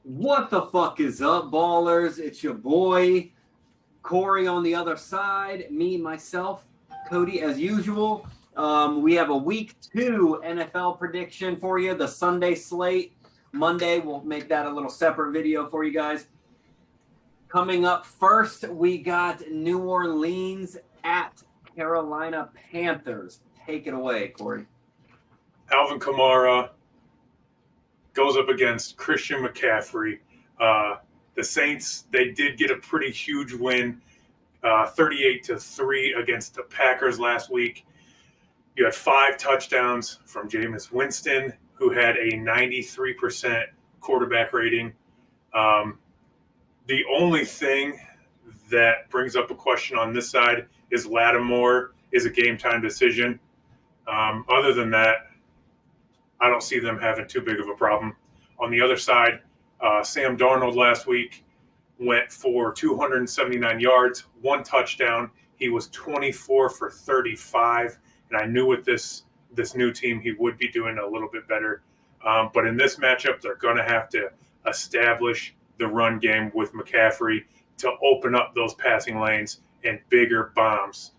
What the fuck is up, ballers? It's your boy, Corey on the other side, me, myself, Cody, as usual. We have a week 2 NFL prediction for you, the Sunday slate. Monday, we'll make that a little separate video for you guys. Coming up first, we got New Orleans at Carolina Panthers. Take it away, Corey. Alvin Kamara goes up against Christian McCaffrey. The Saints, they did get a pretty huge win, 38-3 against the Packers last week. You had 5 touchdowns from Jameis Winston, who had a 93% quarterback rating. The only thing that brings up a question on this side is Lattimore is a game time decision. Other than that, I don't see them having too big of a problem. On the other side, Sam Darnold last week went for 279 yards, 1 touchdown. He was 24 for 35, and I knew with this new team he would be doing a little bit better. But in this matchup, they're going to have to establish the run game with McCaffrey to open up those passing lanes and bigger bombs.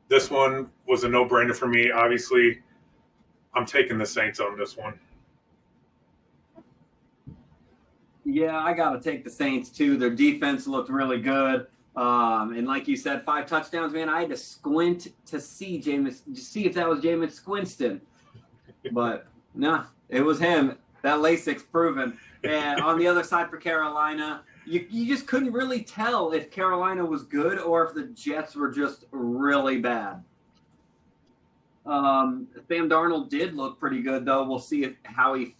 This one was a no-brainer for me. Obviously, I'm taking the Saints on this one. Yeah, I got to take the Saints too. Their defense looked really good. And like you said, 5 touchdowns, man. I had to squint to see if that was Jameis Winston. But no, it was him. That LASIK's proven. And on the other side for Carolina, you just couldn't really tell if Carolina was good or if the Jets were just really bad. Sam Darnold did look pretty good, though. We'll see how he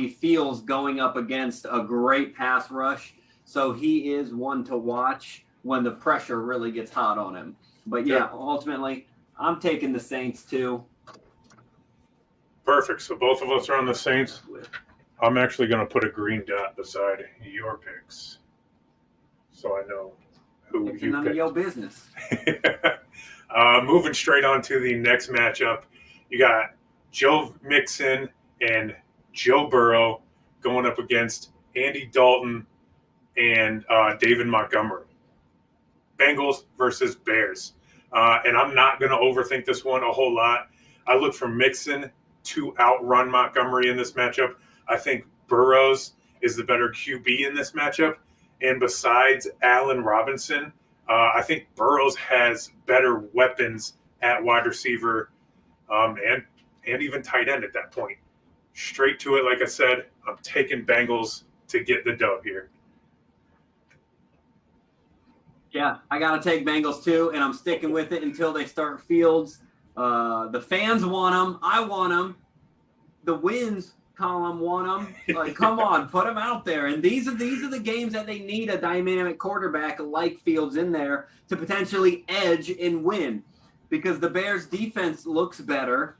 feels going up against a great pass rush. So he is one to watch when the pressure really gets hot on him. But yeah, ultimately, I'm taking the Saints too. Perfect. So both of us are on the Saints. I'm actually going to put a green dot beside your picks, so I know who It's you none picked. of your business. Moving straight on to the next matchup, you got Joe Mixon and Joe Burrow going up against Andy Dalton and David Montgomery. Bengals versus Bears. And I'm not going to overthink this one a whole lot. I look for Mixon to outrun Montgomery in this matchup. I think Burrows is the better QB in this matchup. And besides Allen Robinson, I think Burrows has better weapons at wide receiver and even tight end at that point. Straight to it, like I said, I'm taking Bengals to get the dub here. Yeah, I got to take Bengals too, and I'm sticking with it until they start Fields. The fans want them. I want them. The wins column want them. Like, come on, put them out there. And these are the games that they need a dynamic quarterback like Fields in there to potentially edge and win, because the Bears' defense looks better.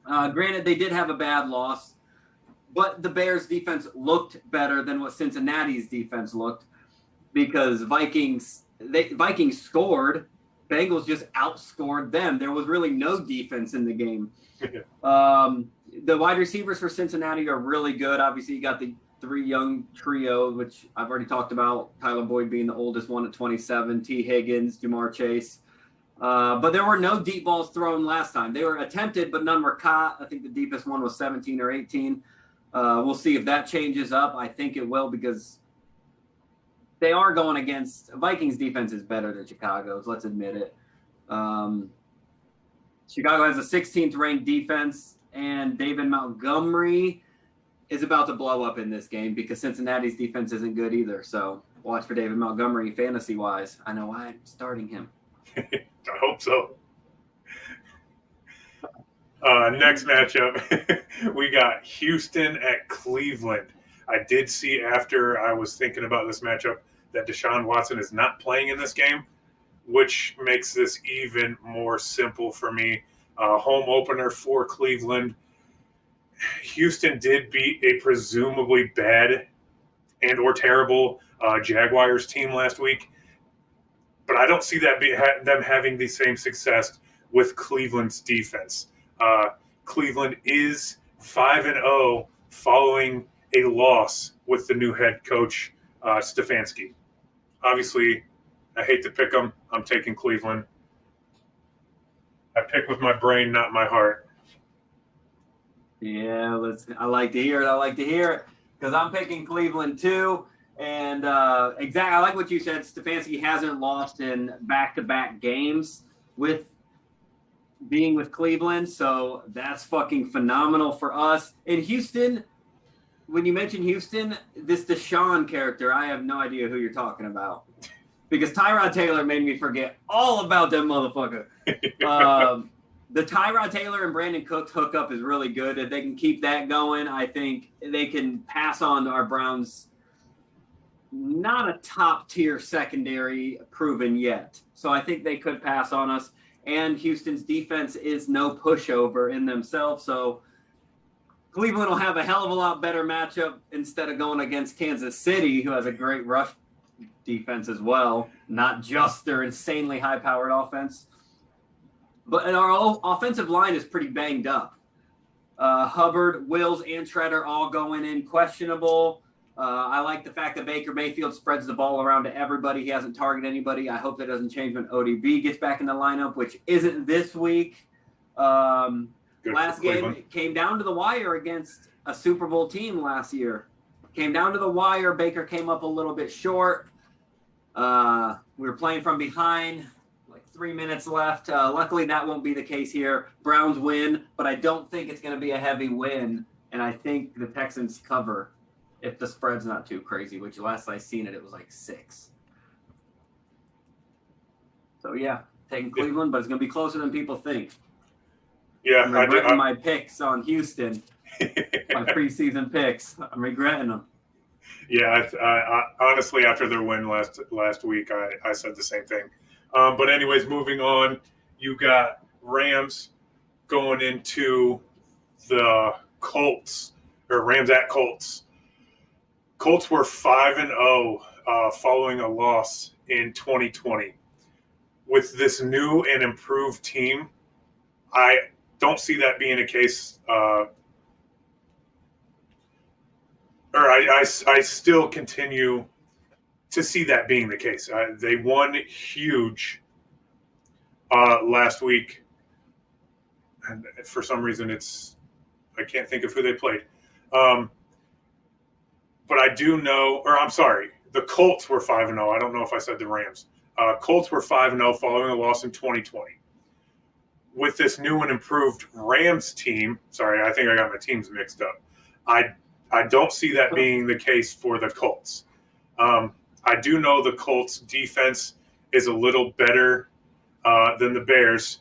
Granted, they did have a bad loss, but the Bears' defense looked better than what Cincinnati's defense looked, because Vikings scored. Bengals just outscored them. There was really no defense in the game. The wide receivers for Cincinnati are really good. Obviously, you got the 3 young trio, which I've already talked about. Tyler Boyd being the oldest one at 27, T. Higgins, Jamar Chase. But there were no deep balls thrown last time. They were attempted, but none were caught. I think the deepest one was 17 or 18. We'll see if that changes up. I think it will, because they are going against Vikings defense is better than Chicago's. Let's admit it. Chicago has a 16th ranked defense, and David Montgomery is about to blow up in this game because Cincinnati's defense isn't good either. So watch for David Montgomery fantasy wise. I know why I'm starting him. I hope so. Next matchup, we got Houston at Cleveland. I did see after I was thinking about this matchup that Deshaun Watson is not playing in this game, which makes this even more simple for me. Home opener for Cleveland. Houston did beat a presumably bad and or terrible Jaguars team last week, but I don't see that them having the same success with Cleveland's defense. Cleveland is 5-0 following a loss with the new head coach, Stefanski. Obviously, I hate to pick them. I'm taking Cleveland. I pick with my brain, not my heart. Yeah, I like to hear it because I'm picking Cleveland too. And exactly, I like what you said. Stefanski hasn't lost in back-to-back games with being with Cleveland, so that's fucking phenomenal for us. In Houston, when you mention Houston, this Deshaun character, I have no idea who you're talking about because Tyrod Taylor made me forget all about that motherfucker. The Tyrod Taylor and Brandon Cooks hookup is really good. If they can keep that going, I think they can pass on to our Browns. Not a top-tier secondary proven yet. So I think they could pass on us. And Houston's defense is no pushover in themselves. So Cleveland will have a hell of a lot better matchup instead of going against Kansas City, who has a great rush defense as well, not just their insanely high-powered offense. But our offensive line is pretty banged up. Hubbard, Wills, and Treader all going in questionable. I like the fact that Baker Mayfield spreads the ball around to everybody. He hasn't targeted anybody. I hope that doesn't change when ODB gets back in the lineup, which isn't this week. Last game came down to the wire against a Super Bowl team last year. Came down to the wire. Baker came up a little bit short. We were playing from behind. 3 minutes left. Luckily, that won't be the case here. Browns win, but I don't think it's going to be a heavy win. And I think the Texans cover if the spread's not too crazy, which last I seen it was like 6. So, yeah, taking Cleveland, but it's going to be closer than people think. Yeah, I'm regretting my picks on Houston, my preseason picks. I'm regretting them. Yeah, I honestly, after their win last week, I said the same thing. But anyways, moving on, you got Rams going into the Colts, or Rams at Colts. Colts were 5-0 following a loss in 2020. With this new and improved team, I don't see that being a case. I still continue to see that being the case. They won huge last week, and for some reason I can't think of who they played. But I do know, or I'm sorry, the Colts were 5-0. I don't know if I said the Rams. Colts were 5-0 following a loss in 2020. With this new and improved Rams team, sorry, I think I got my teams mixed up. I don't see that being the case for the Colts. I do know the Colts defense is a little better than the Bears.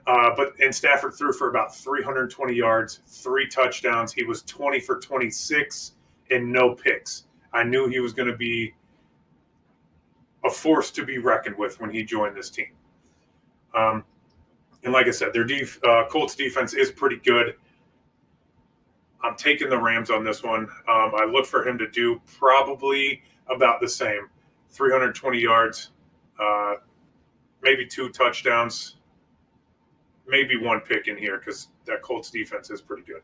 And Stafford threw for about 320 yards, 3 touchdowns. He was 20 for 26 and no picks. I knew he was going to be a force to be reckoned with when he joined this team. And like I said, their Colts defense is pretty good. I'm taking the Rams on this one. I look for him to do probably about the same. 320 yards, maybe 2 touchdowns, maybe 1 pick in here because that Colts defense is pretty good.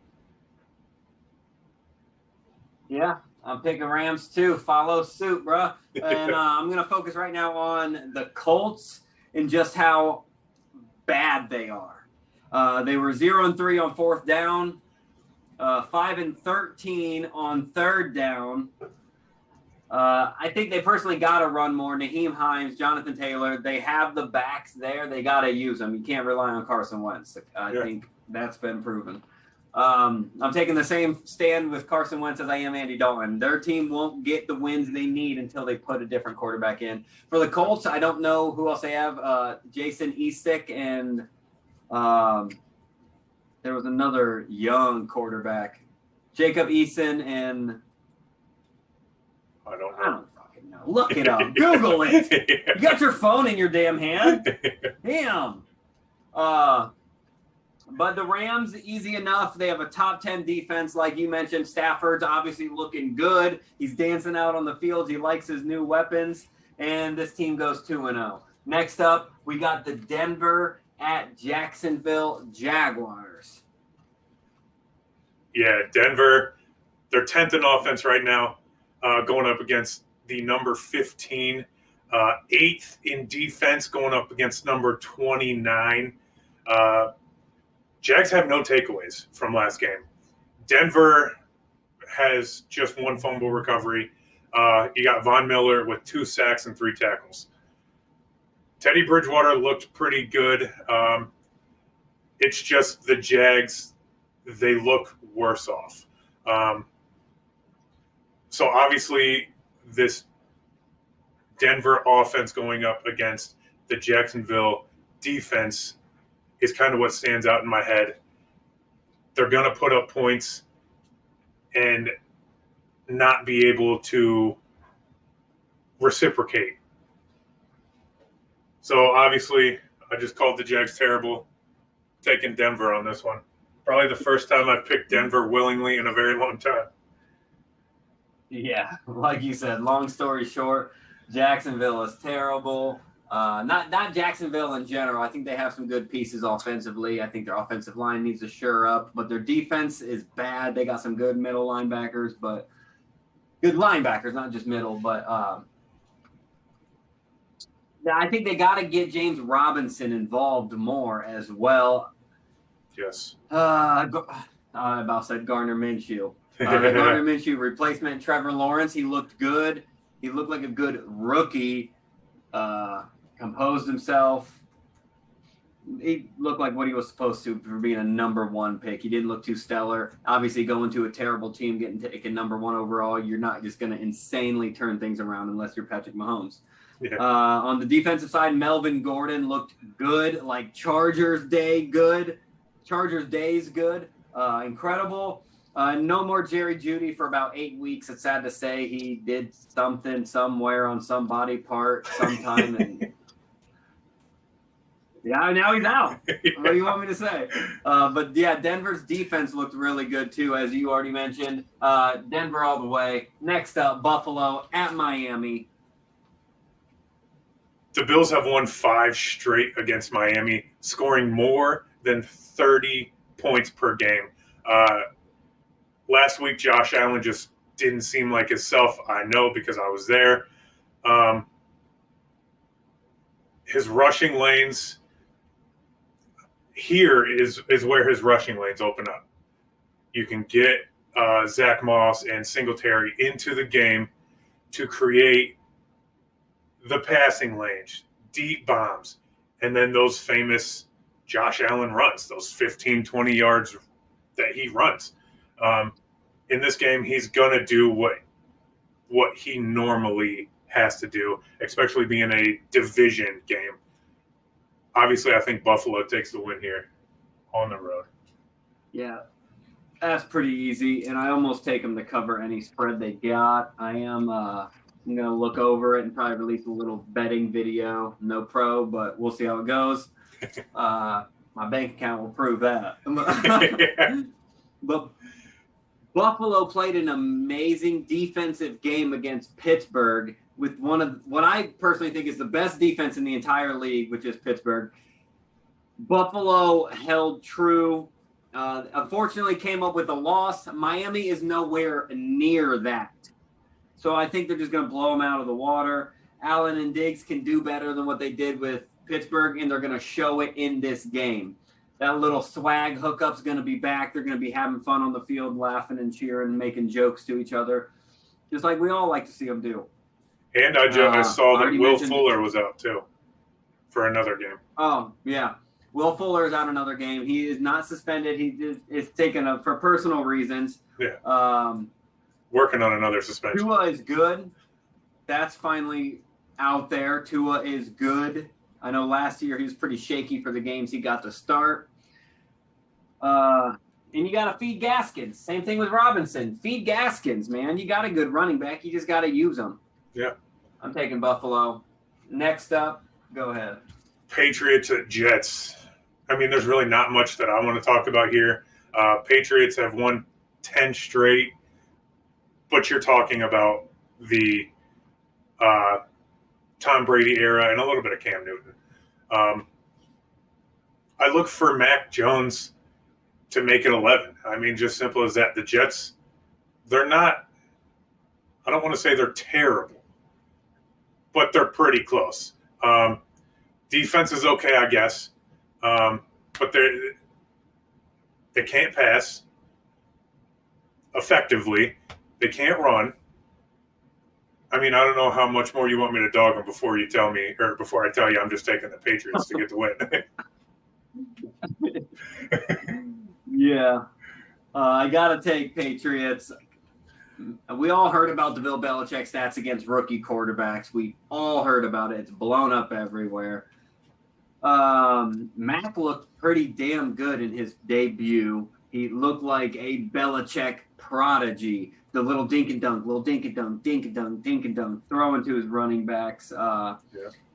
Yeah, I'm picking Rams too. Follow suit, bro. And I'm going to focus right now on the Colts and just how bad they are. They were 0-3 on 4th down. 5-13 on 3rd down. I think they personally got to run more. Naheem Hines, Jonathan Taylor, they have the backs there. They got to use them. You can't rely on Carson Wentz. I think that's been proven. I'm taking the same stand with Carson Wentz as I am Andy Dalton. Their team won't get the wins they need until they put a different quarterback in. For the Colts, I don't know who else they have. Jason Eastick and there was another young quarterback, Jacob Eason, and I don't fucking know. Look it up. Google it. You got your phone in your damn hand. Damn. But the Rams, easy enough. They have a top 10 defense, like you mentioned. Stafford's obviously looking good. He's dancing out on the field. He likes his new weapons. And this team goes 2-0. Next up, we got the Denver at Jacksonville Jaguars. Yeah, Denver, they're 10th in offense right now, going up against the number 15. 8th in defense, going up against number 29. Jags have no takeaways from last game. Denver has just one fumble recovery. You got Von Miller with 2 sacks and 3 tackles. Teddy Bridgewater looked pretty good. It's just the Jags, they look worse off. So obviously this Denver offense going up against the Jacksonville defense is kind of what stands out in my head. They're going to put up points and not be able to reciprocate. So obviously, I just called the Jags terrible, taking Denver on this one. Probably the first time I've picked Denver willingly in a very long time. Yeah, like you said, long story short, Jacksonville is terrible. Not Jacksonville in general. I think they have some good pieces offensively. I think their offensive line needs to shore up, but their defense is bad. They got some good middle linebackers, but good linebackers, not just middle. But I think they got to get James Robinson involved more as well. Yes. I about said Gardner Minshew. Gardner Minshew replacement Trevor Lawrence. He looked good. He looked like a good rookie. Composed himself. He looked like what he was supposed to for being a number 1 pick. He didn't look too stellar. Obviously, going to a terrible team, getting taken number 1 overall, you're not just going to insanely turn things around unless you're Patrick Mahomes. Yeah. On the defensive side, Melvin Gordon looked good, like Chargers Day good. Chargers Days good. Incredible. No more Jerry Jeudy for about 8 weeks. It's sad to say he did something somewhere on some body part sometime. And yeah, now he's out. Yeah. What do you want me to say? But yeah, Denver's defense looked really good too, as you already mentioned. Denver all the way. Next up, Buffalo at Miami. The Bills have won 5 straight against Miami, scoring more than 30 points per game. Last week, Josh Allen just didn't seem like himself. I know because I was there. His rushing lanes here is where his rushing lanes open up. You can get Zach Moss and Singletary into the game to create the passing lanes, deep bombs, and then those famous Josh Allen runs, those 15, 20 yards that he runs. In this game, he's going to do what he normally has to do, especially being a division game. Obviously, I think Buffalo takes the win here on the road. Yeah, that's pretty easy, and I almost take them to cover any spread they got. I'm going to look over it and probably release a little betting video. No pro, but we'll see how it goes. My bank account will prove that. Yeah. But Buffalo played an amazing defensive game against Pittsburgh with one of what I personally think is the best defense in the entire league, which is Pittsburgh. Buffalo held true. Unfortunately, came up with a loss. Miami is nowhere near that. So I think they're just going to blow them out of the water. Allen and Diggs can do better than what they did with Pittsburgh, and they're going to show it in this game. That little swag hookup's going to be back. They're going to be having fun on the field, laughing and cheering and making jokes to each other, just like we all like to see them do. And I saw that Will mentioned Fuller was out, too, for another game. Oh, yeah. Will Fuller is out another game. He is not suspended. He is taken up for personal reasons. Yeah. Working on another suspension. Tua is good. That's finally out there. Tua is good. I know last year he was pretty shaky for the games he got to start. And you got to feed Gaskins. Same thing with Robinson. Feed Gaskins, man. You got a good running back. You just got to use them. Yeah. I'm taking Buffalo. Next up, go ahead. Patriots at Jets. I mean, there's really not much that I want to talk about here. Patriots have won 10 straight, but you're talking about the Tom Brady era and a little bit of Cam Newton. I look for Mac Jones to make it 11. I mean, just simple as that. The Jets, they're not, I don't want to say they're terrible, but they're pretty close. Defense is okay, I guess, but they can't pass effectively. They can't run. I mean, I don't know how much more you want me to dog them before you tell me, or before I tell you I'm just taking the Patriots to get the win. Yeah. I got to take Patriots. We all heard about the Bill Belichick stats against rookie quarterbacks. We all heard about it. It's blown up everywhere. Mac looked pretty damn good in his debut. He looked like a Belichick prodigy. The little dink and dunk, throwing to his running backs.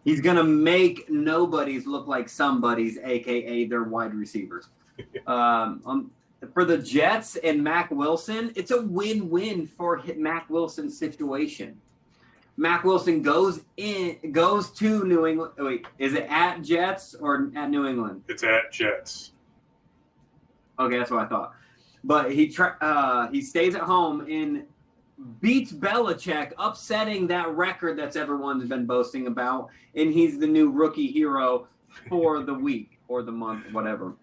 He's going to make nobodies look like somebody's, a.k.a. their wide receivers. For the Jets and Mac Wilson, it's a win-win for Mac Wilson's situation. Mac Wilson goes to New England. Wait, is it at Jets or at New England? It's at Jets. Okay, that's what I thought. But he stays at home and beats Belichick, upsetting that record that's everyone's been boasting about, and he's the new rookie hero for the week or the month, whatever.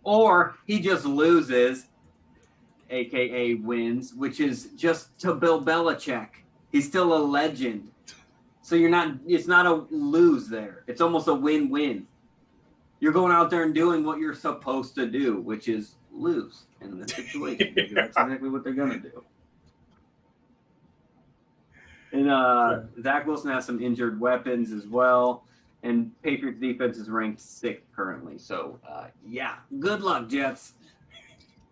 Or he just loses, a.k.a. wins, which is just to Bill Belichick. He's still a legend. So it's not a lose there. It's almost a win-win. You're going out there and doing what you're supposed to do, which is lose in this situation. Yeah. That's exactly what they're going to do. And Zach Wilson has some injured weapons as well. And Patriots defense is ranked 6th currently. So, good luck, Jets.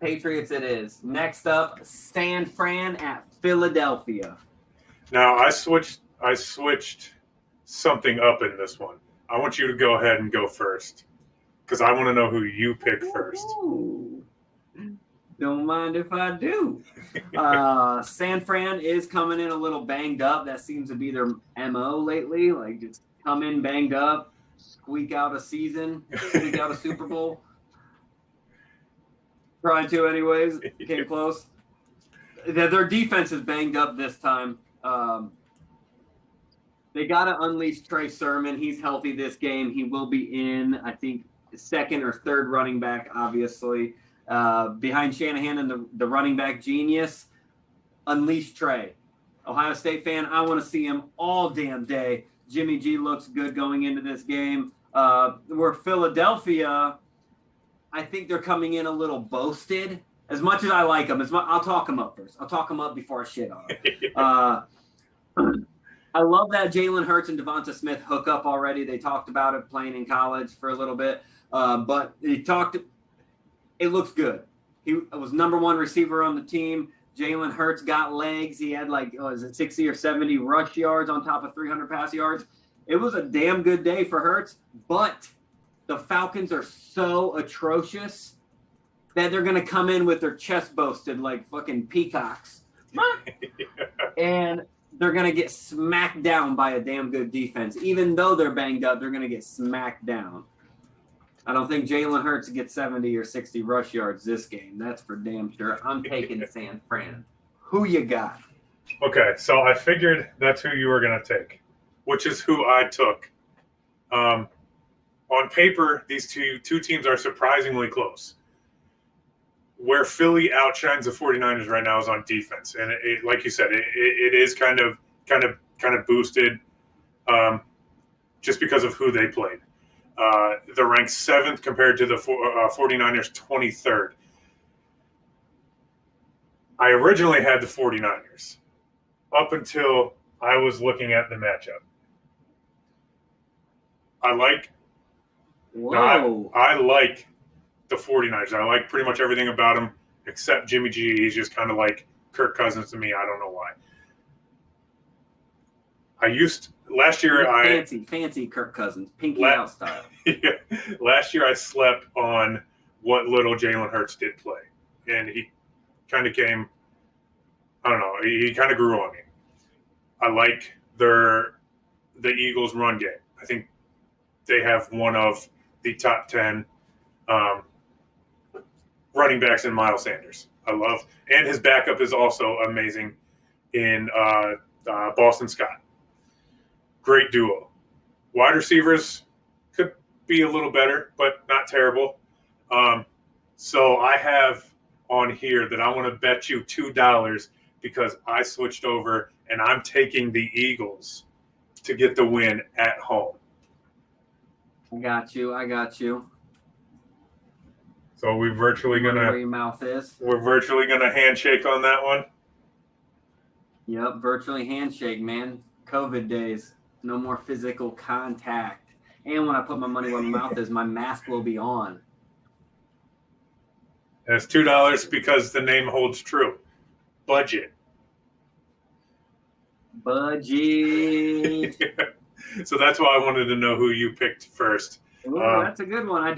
Patriots it is. Next up, San Fran at Philadelphia. Now, I switched something up in this one. I want you to go ahead and go first because I want to know who you pick first. Ooh. Don't mind if I do. San Fran is coming in a little banged up. That seems to be their MO lately. Like, just come in banged up, squeak out a season, squeak out a Super Bowl. Tried to anyways. Came close. Their defense is banged up this time. They got to unleash Trey Sermon. He's healthy this game. He will be in, I think, 2nd or 3rd running back, obviously. Behind Shanahan and the running back genius, unleash Trey. Ohio State fan, I want to see him all damn day. Jimmy G looks good going into this game. Where Philadelphia, I think they're coming in a little boasted. As much as I like them, I'll talk them up first. I'll talk them up before I shit on them. I love that Jalen Hurts and Devonta Smith hook up already. They talked about it playing in college for a little bit. But it looks good. He was number 1 receiver on the team. Jalen Hurts got legs. He had 60 or 70 rush yards on top of 300 pass yards. It was a damn good day for Hurts, but the Falcons are so atrocious that they're going to come in with their chest boasted like fucking peacocks. And they're going to get smacked down by a damn good defense. Even though they're banged up, they're going to get smacked down. I don't think Jalen Hurts gets 70 or 60 rush yards this game. That's for damn sure. I'm taking San Fran. Who you got? Okay, so I figured that's who you were going to take, which is who I took. On paper, these two teams are surprisingly close. Where Philly outshines the 49ers right now is on defense. And it, like you said, it is kind of boosted just because of who they played. They're ranked 7th compared to the 49ers 23rd. I originally had the 49ers up until I was looking at the matchup. I like the 49ers. I like pretty much everything about them except Jimmy G. He's just kind of like Kirk Cousins to me. I don't know why. Fancy Kirk Cousins, pinky out style. Yeah. Last year I slept on what little Jalen Hurts did play, and he kind of came. I don't know. He kind of grew on me. I like the Eagles' run game. I think they have one of the top 10 running backs in Miles Sanders. I love, and his backup is also amazing in Boston Scott. Great duo. Wide receivers could be a little better, but not terrible. So I have on here that I want to bet you $2 because I switched over and I'm taking the Eagles to get the win at home. I got you. So we're virtually Where your mouth is. We're virtually gonna handshake on that one. Yep, virtually handshake, man. COVID days. No more physical contact. And when I put my money where my mouth is, my mask will be on. And it's $2 because the name holds true. Budget. So that's why I wanted to know who you picked first. Ooh, that's a good one. I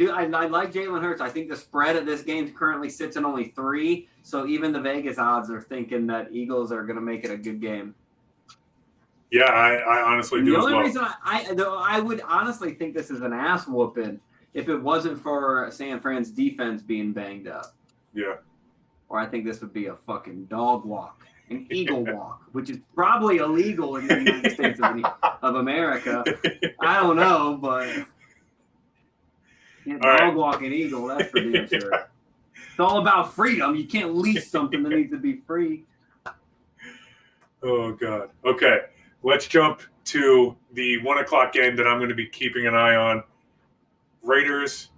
like Jalen Hurts. I think the spread at this game currently sits at only 3. So even the Vegas odds are thinking that Eagles are going to make it a good game. Yeah, I honestly do. The as only well. reason I would honestly think this is an ass whooping if it wasn't for San Fran's defense being banged up. Yeah. Or I think this would be a fucking dog walk, an eagle walk, which is probably illegal in the United States of America. I don't know, but dog walking eagle, that's for damn sure. It's all about freedom. You can't lease something that needs to be free. Oh, God. Okay. Let's jump to the 1:00 game that I'm going to be keeping an eye on. Raiders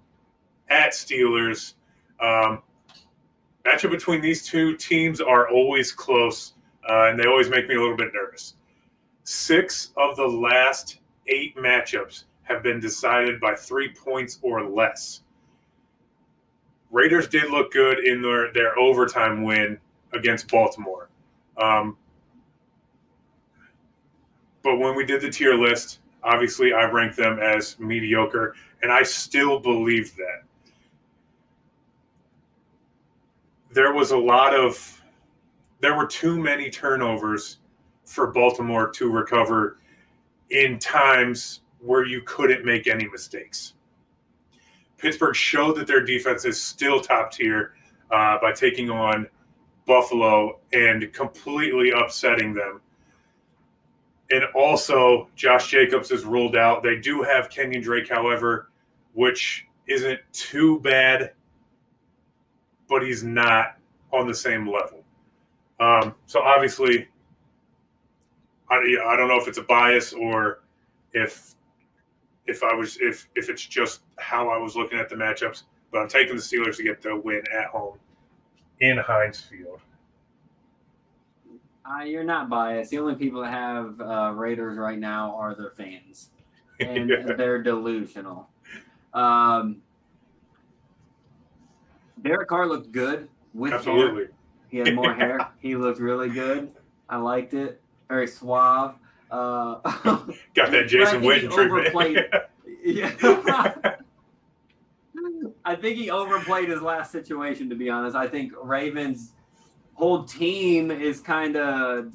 at Steelers. Matchup between these two teams are always close, and they always make me a little bit nervous. 6 of the last 8 matchups have been decided by 3 points or less. Raiders did look good in their overtime win against Baltimore. But when we did the tier list, obviously I ranked them as mediocre, and I still believe that. There were too many turnovers for Baltimore to recover in times where you couldn't make any mistakes. Pittsburgh showed that their defense is still top tier by taking on Buffalo and completely upsetting them. And also, Josh Jacobs is ruled out. They do have Kenyon Drake, however, which isn't too bad, but he's not on the same level. So obviously, I don't know if it's a bias or if it's just how I was looking at the matchups, but I'm taking the Steelers to get the win at home in Heinz Field. You're not biased. The only people that have Raiders right now are their fans, and they're delusional. Derek Carr looked good with Absolutely. hair. He had more hair. He looked really good. I liked it. Very suave. Got that Jason Witten treatment. Yeah. I think he overplayed his last situation, to be honest. I think Ravens' whole team is kind of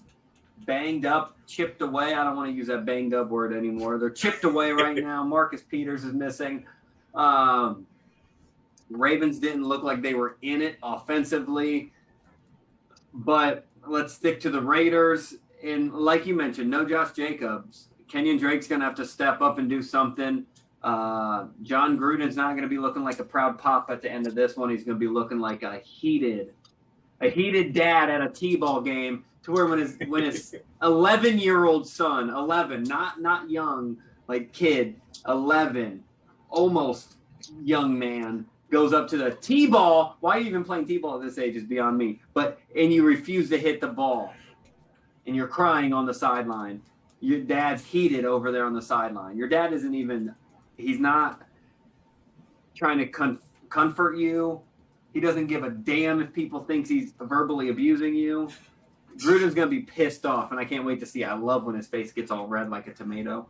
banged up, chipped away. I don't want to use that banged up word anymore. They're chipped away right now. Marcus Peters is missing. Ravens didn't look like they were in it offensively. But let's stick to the Raiders. And like you mentioned, no Josh Jacobs. Kenyon Drake's going to have to step up and do something. John Gruden's not going to be looking like a proud pop at the end of this one. He's going to be looking like a heated dad at a T-ball game, to where when his 11-year-old son, 11, not young, like kid, 11, almost young man, goes up to the T-ball. Why are you even playing T-ball at this age is beyond me. And you refuse to hit the ball, and you're crying on the sideline. Your dad's heated over there on the sideline. Your dad isn't even – he's not trying to comfort you. He doesn't give a damn if people think he's verbally abusing you. Gruden's going to be pissed off, and I can't wait to see. I love when his face gets all red like a tomato.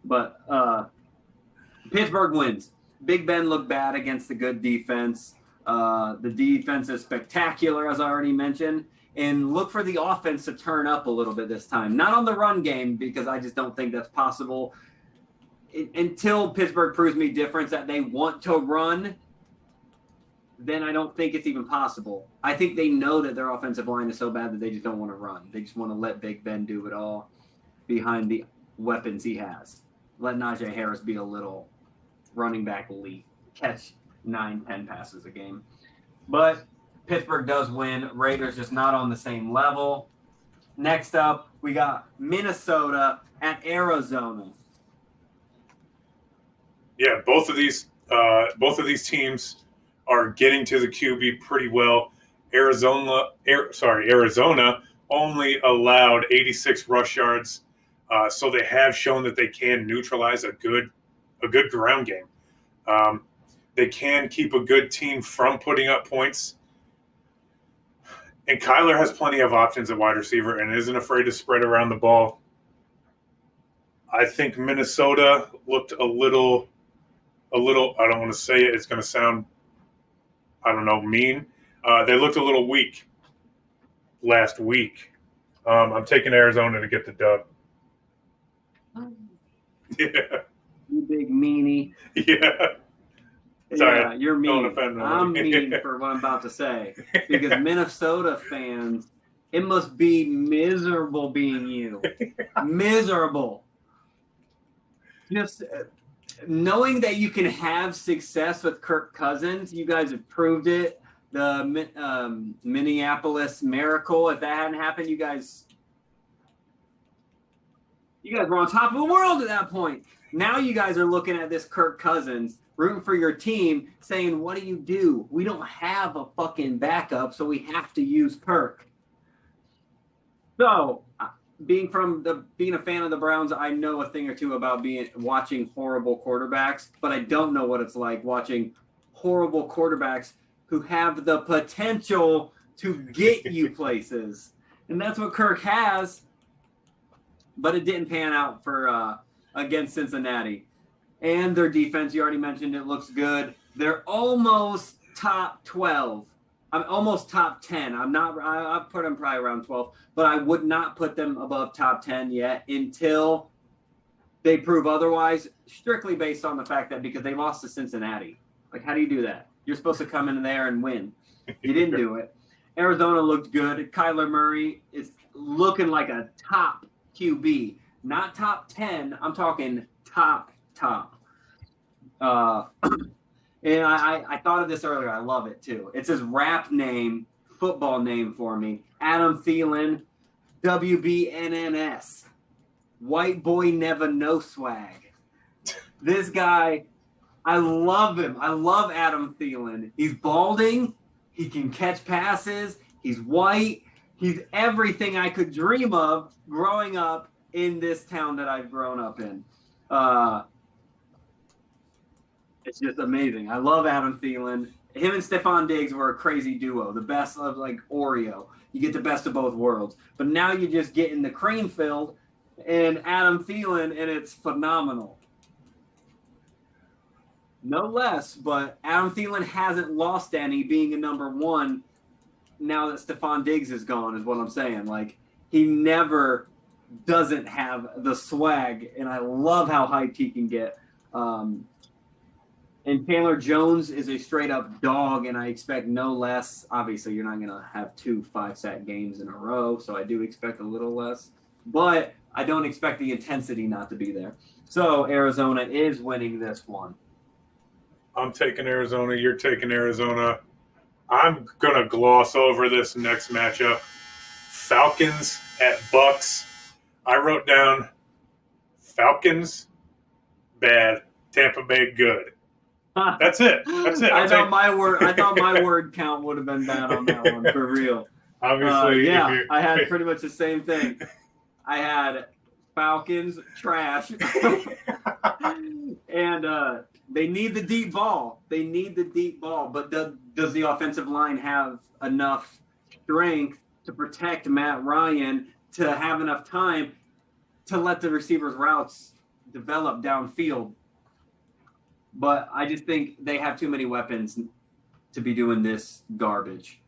But Pittsburgh wins. Big Ben looked bad against the good defense. The defense is spectacular, as I already mentioned. And look for the offense to turn up a little bit this time. Not on the run game, because I just don't think that's possible. Until Pittsburgh proves me different, that they want to run, then I don't think it's even possible. I think they know that their offensive line is so bad that they just don't want to run. They just want to let Big Ben do it all behind the weapons he has. Let Najee Harris be a little running back elite, catch 9-10 passes a game. But Pittsburgh does win. Raiders just not on the same level. Next up, we got Minnesota at Arizona. Yeah, both of these teams are getting to the QB pretty well. Arizona only allowed 86 rush yards, so they have shown that they can neutralize a good ground game. They can keep a good team from putting up points. And Kyler has plenty of options at wide receiver and isn't afraid to spread around the ball. I think Minnesota looked a little, I don't want to say it, it's going to sound, mean. They looked a little weak last week. I'm taking Arizona to get the dub. Yeah. You big meanie. Yeah. Sorry, yeah, you're mean. Don't offend I'm nobody. mean for what I'm about to say. Because Minnesota fans, it must be miserable being you. Miserable. Just knowing that you can have success with Kirk Cousins, you guys have proved it. The Minneapolis Miracle, if that hadn't happened, you guys were on top of the world at that point. Now you guys are looking at this Kirk Cousins, rooting for your team, saying, what do? We don't have a fucking backup, so we have to use Kirk. So, being a fan of the Browns, I know a thing or two about watching horrible quarterbacks, but I don't know what it's like watching horrible quarterbacks who have the potential to get you places. And that's what Kirk has, but it didn't pan out for against Cincinnati. And their defense, you already mentioned it, looks good. They're almost top 12. I'm almost top 10. I'll put them probably around 12, but I would not put them above top 10 yet until they prove otherwise, strictly based on the fact that because they lost to Cincinnati. Like, how do you do that? You're supposed to come in there and win. You didn't do it. Arizona looked good. Kyler Murray is looking like a top QB. Not top 10. I'm talking top. And I thought of this earlier. I love it, too. It's his rap name, football name for me. Adam Thielen, WBNNS. White boy never no swag. This guy, I love him. I love Adam Thielen. He's balding. He can catch passes. He's white. He's everything I could dream of growing up in this town that I've grown up in. It's just amazing. I love Adam Thielen. Him and Stephon Diggs were a crazy duo. The best of like Oreo. You get the best of both worlds. But now you just get in the cream filled and Adam Thielen, and it's phenomenal. No less, but Adam Thielen hasn't lost any being a number one now that Stephon Diggs is gone, is what I'm saying. Like, he never doesn't have the swag, and I love how hyped he can get. And Chandler Jones is a straight-up dog, and I expect no less. Obviously, you're not going to have 2 5-sack games in a row, so I do expect a little less. But I don't expect the intensity not to be there. So Arizona is winning this one. I'm taking Arizona. You're taking Arizona. I'm going to gloss over this next matchup. Falcons at Bucks. I wrote down Falcons, bad. Tampa Bay, good. That's it. I thought my word count would have been bad on that one, for real. Obviously, I had pretty much the same thing. I had Falcons, trash. And they need the deep ball. But does the offensive line have enough strength to protect Matt Ryan, to have enough time to let the receivers' routes develop downfield? But I just think they have too many weapons to be doing this garbage.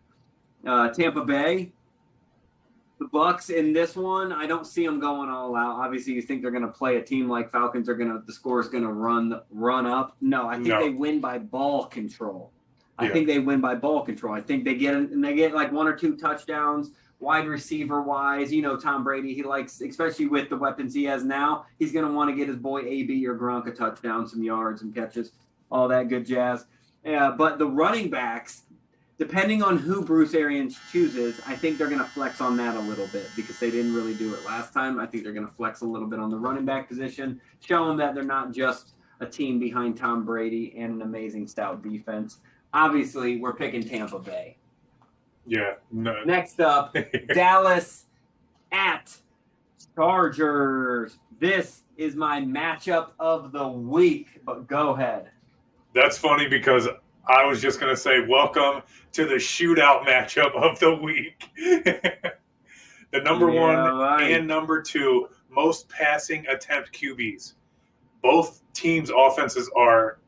Tampa Bay, the Bucks in this one, I don't see them going all out. Obviously, you think they're going to play a team like Falcons the score is going to run up. No, I think they win by ball control. I think they win by ball control. I think they get like 1 or 2 touchdowns. Wide receiver wise, Tom Brady, he likes, especially with the weapons he has now, he's going to want to get his boy AB or Gronk a touchdown, some yards, some catches, all that good jazz. But the running backs, depending on who Bruce Arians chooses, I think they're going to flex on that a little bit because they didn't really do it last time. I think they're going to flex a little bit on the running back position, show them that they're not just a team behind Tom Brady and an amazing stout defense. Obviously, we're picking Tampa Bay. Yeah. No. Next up, Dallas at Chargers. This is my matchup of the week, but go ahead. That's funny because I was just going to say, welcome to the shootout matchup of the week. The number one and number 2 most passing attempt QBs. Both teams' offenses are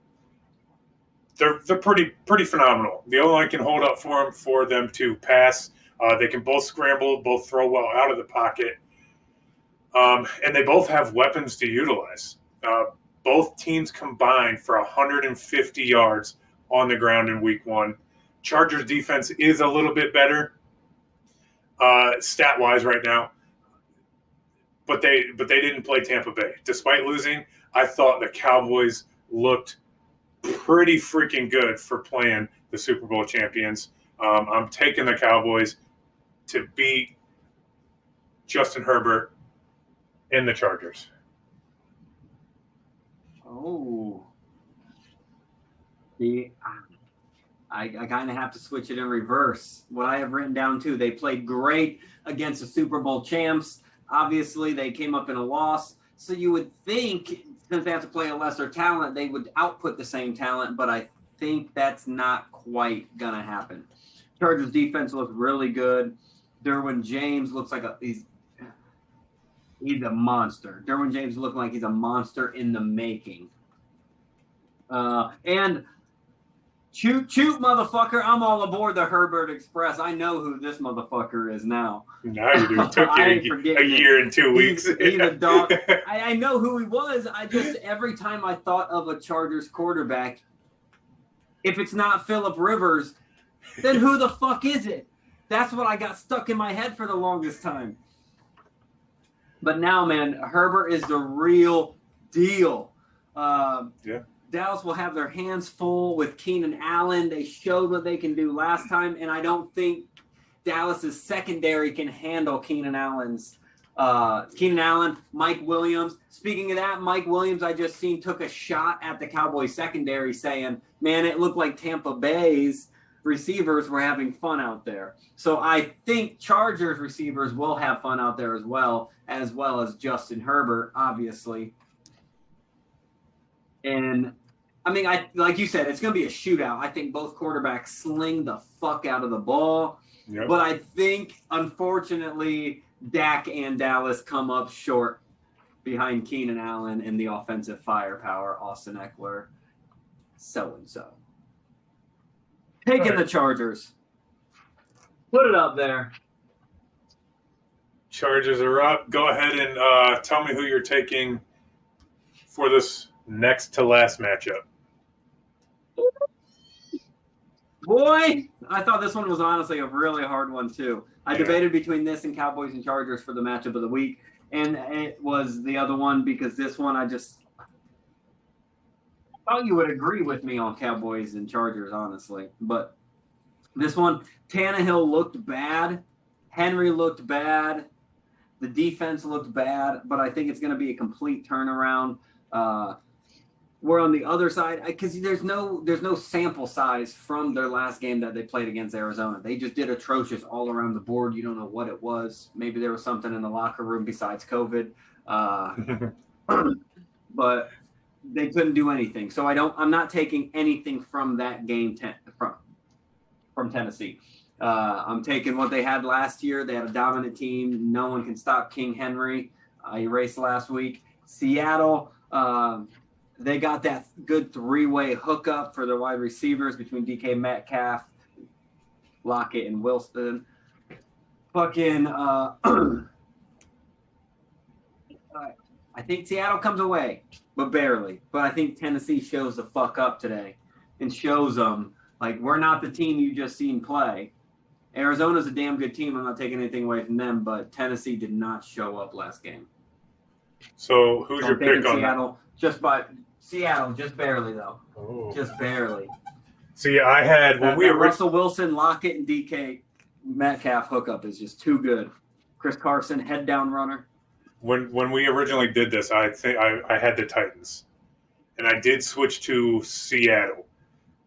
they're pretty phenomenal. The O-line can hold up for them to pass. They can both scramble, both throw well out of the pocket, and they both have weapons to utilize. Both teams combined for 150 yards on the ground in week 1. Chargers defense is a little bit better stat-wise right now, but they didn't play Tampa Bay. Despite losing, I thought the Cowboys looked pretty freaking good for playing the Super Bowl champions. I'm taking the Cowboys to beat Justin Herbert and the Chargers. Oh. I kind of have to switch it in reverse. What I have written down too, they played great against the Super Bowl champs. Obviously, they came up in a loss. So you would think, since they have to play a lesser talent, they would output the same talent, but I think that's not quite going to happen. Chargers defense looks really good. Derwin James looks like he's a monster. Derwin James looking like he's a monster in the making. And Choot, motherfucker. I'm all aboard the Herbert Express. I know who this motherfucker is now. Now you do. It took you a year and 2 weeks. He's a dog. I know who he was. Every time I thought of a Chargers quarterback, if it's not Phillip Rivers, then who the fuck is it? That's what I got stuck in my head for the longest time. But now, man, Herbert is the real deal. Yeah. Dallas will have their hands full with Keenan Allen. They showed what they can do last time, and I don't think Dallas's secondary can handle Keenan Allen, Mike Williams. Speaking of that, Mike Williams, I just seen took a shot at the Cowboys secondary saying, man, it looked like Tampa Bay's receivers were having fun out there. So I think Chargers receivers will have fun out there as well as Justin Herbert, obviously. And I mean, like you said, it's going to be a shootout. I think both quarterbacks sling the fuck out of the ball. Yep. But I think, unfortunately, Dak and Dallas come up short behind Keenan Allen and the offensive firepower, Austin Eckler, so-and-so. Taking the Chargers. Put it up there. Chargers are up. Go ahead and tell me who you're taking for this next to last matchup. Boy, I thought this one was honestly a really hard one too. I debated between this and Cowboys and Chargers for the matchup of the week, and it was the other one because this one I thought you would agree with me on Cowboys and Chargers, honestly. But this one, Tannehill looked bad. Henry looked bad. The defense looked bad, but I think it's going to be a complete turnaround. We're on the other side because there's no sample size from their last game that they played against Arizona. They just did atrocious all around the board. You don't know what it was. Maybe there was something in the locker room besides COVID, but they couldn't do anything. So I'm not taking anything from that game from Tennessee. I'm taking what they had last year. They had a dominant team. No one can stop King Henry. He raced last week. Seattle. They got that good three-way hookup for their wide receivers between DK Metcalf, Lockett, and Wilson. I think Seattle comes away, but barely. But I think Tennessee shows the fuck up today and shows them Like, we're not the team you just seen play. Arizona's a damn good team. I'm not taking anything away from them, but Tennessee did not show up last game. So who's So your I'm taking pick on Seattle Seattle, just barely though. that? Oh. Just barely. See, I had when That Russell Wilson, Lockett, and DK Metcalf hookup is just too good. Chris Carson, head down runner. when we originally did this, I think I had the Titans, and I did switch to Seattle.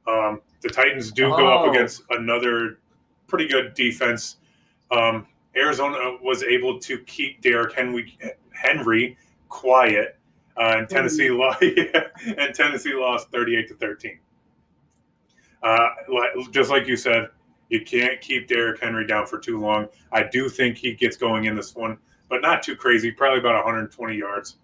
The Titans do go up against another pretty good defense. Arizona was able to keep Derrick Henry quiet, and Tennessee lost. And Tennessee lost 38-13. Just like you said, you can't keep Derrick Henry down for too long. I do think he gets going in this one, but not too crazy. Probably about 120 yards.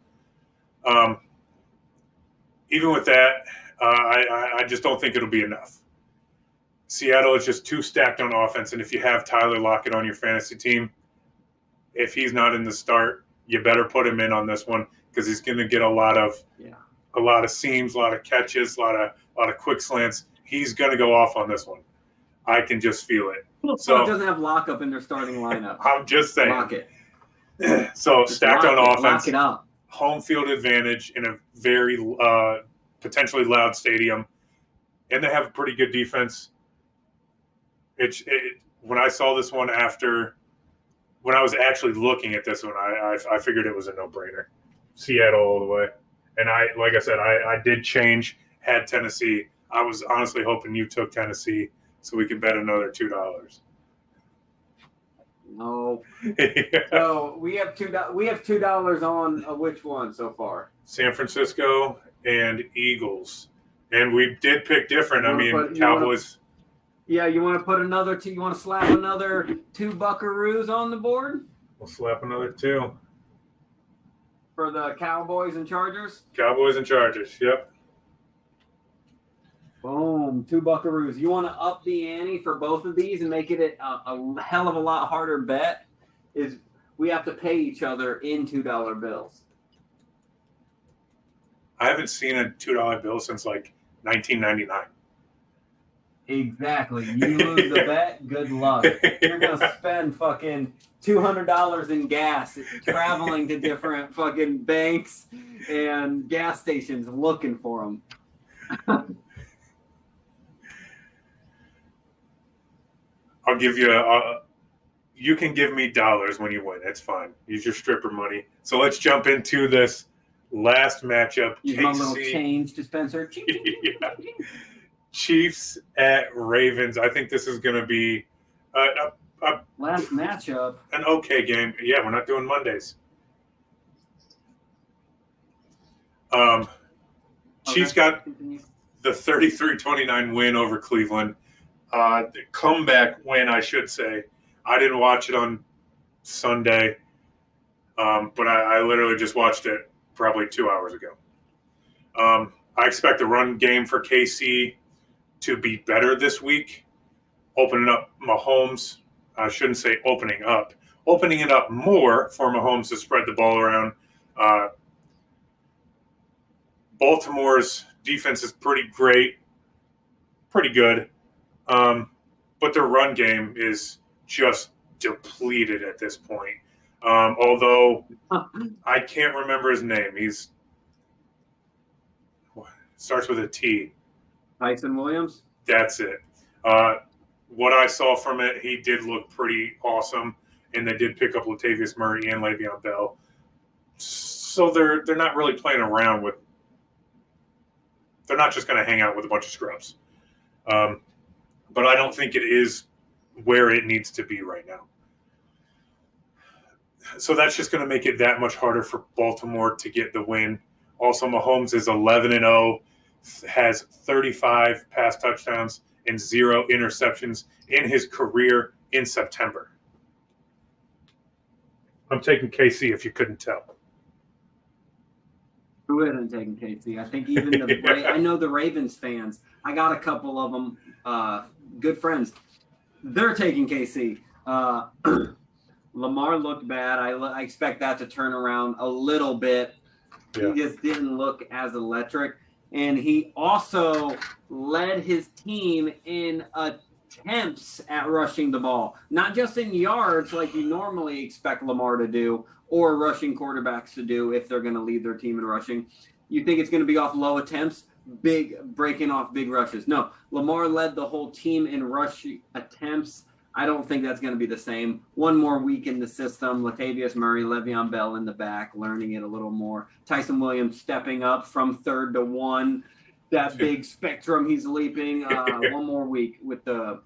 Even with that, I just don't think it'll be enough. Seattle is just too stacked on offense, and if you have Tyler Lockett on your fantasy team, if he's not in the start, you better put him in on this one because he's going to get a lot of seams, a lot of catches, a lot of quick slants. He's going to go off on this one. I can just feel it. So it doesn't have lockup in their starting lineup. I'm just saying. Lock it. So stacked on offense. Lock it up. Home field advantage in a very potentially loud stadium, and they have a pretty good defense. When I saw this one when I was actually looking at this one, I figured it was a no-brainer. Seattle all the way. And like I said, I did change, had Tennessee. I was honestly hoping you took Tennessee so we could bet another $2. No. Yeah. So we have $2 on which one so far? San Francisco and Eagles. And we did pick different. Cowboys. You want to put another two? You want to slap another 2 Buckaroos on the board? We'll slap another 2 for the Cowboys and Chargers. Cowboys and Chargers. Yep. Boom, 2 Buckaroos. You want to up the ante for both of these and make it a hell of a lot harder bet? Is we have to pay each other in $2 bills. I haven't seen a $2 bill since like 1999. Exactly. You lose the bet, good luck. You're going to spend fucking $200 in gas traveling to different fucking banks and gas stations looking for them. I'll give you you can give me dollars when you win. It's fine. Use your stripper money. So let's jump into this last matchup. Use my little change dispenser. Yeah. Chiefs at Ravens. I think this is going to be a last matchup. An okay game. Yeah, we're not doing Mondays. Chiefs got the 33-29 win over Cleveland. The comeback win, I should say. I didn't watch it on Sunday, but I literally just watched it probably 2 hours ago. I expect the run game for KC to be better this week. Opening up Mahomes. I shouldn't say opening it up more for Mahomes to spread the ball around. Baltimore's defense is pretty good. But their run game is just depleted at this point. Although I can't remember his name. He's starts with a T. Tyson Williams? That's it. What I saw from it, he did look pretty awesome, and they did pick up Latavius Murray and Le'Veon Bell. So they're not really playing around with – they're not just going to hang out with a bunch of scrubs. But I don't think it is where it needs to be right now. So that's just going to make it that much harder for Baltimore to get the win. Also, Mahomes is 11-0, has 35 pass touchdowns and 0 interceptions in his career in September. I'm taking KC if you couldn't tell. Who isn't taking KC? I think even I know the Ravens fans. I got a couple of them, good friends. They're taking KC. Lamar looked bad. I expect that to turn around a little bit. Yeah. He just didn't look as electric. And he also led his team in attempts at rushing the ball, not just in yards like you normally expect Lamar to do or rushing quarterbacks to do if they're going to lead their team in rushing. You think it's going to be off low attempts, breaking off big rushes. No, Lamar led the whole team in rushing attempts. I don't think that's going to be the same. One more week in the system. Latavius Murray, Le'Veon Bell in the back, learning it a little more. Tyson Williams stepping up from 3rd to 1. That big spectrum he's leaping. One more week with the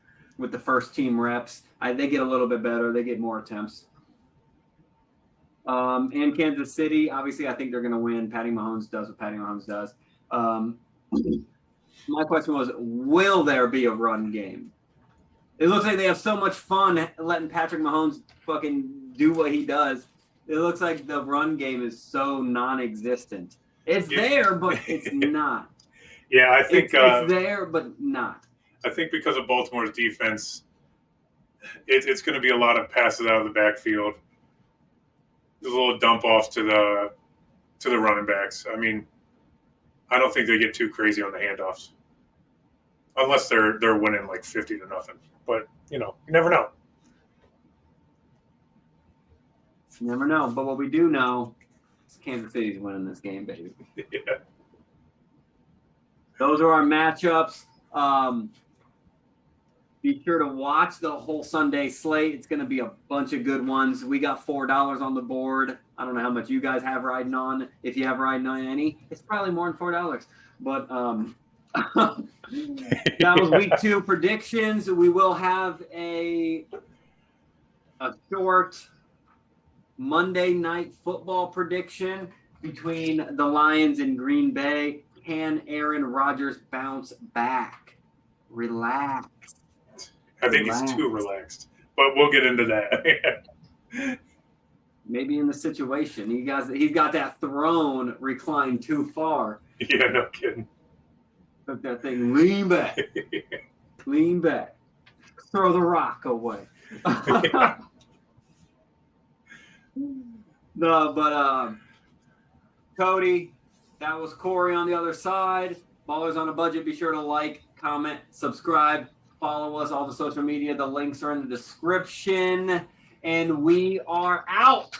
first team reps. They get a little bit better. They get more attempts. And Kansas City, obviously, I think they're going to win. Patty Mahomes does what Patty Mahomes does. My question was, will there be a run game? It looks like they have so much fun letting Patrick Mahomes fucking do what he does. It looks like the run game is so non-existent. It's there, but it's not. Yeah, I think it's there, but not. I think because of Baltimore's defense, it's going to be a lot of passes out of the backfield. There's a little dump off to the running backs. I mean, I don't think they get too crazy on the handoffs, unless they're winning like 50-0. But you never know. You never know. But what we do know is Kansas City's winning this game, baby. Yeah. Those are our matchups. Be sure to watch the whole Sunday slate. It's going to be a bunch of good ones. We got $4 on the board. I don't know how much you guys have riding on. If you have riding on any, it's probably more than $4. But that was week 2 predictions. We will have a short Monday night football prediction between the Lions and Green Bay. Can Aaron Rodgers bounce back? Relax. I think he's too relaxed, but we'll get into that. Maybe in the situation. He's got that throne reclined too far. Yeah, no kidding. Took that thing, lean back. Lean back. Throw the rock away. No, but Cody, that was Corey on the other side. Ballers on a Budget. Be sure to like, comment, subscribe, follow us, all the social media. The links are in the description. And we are out.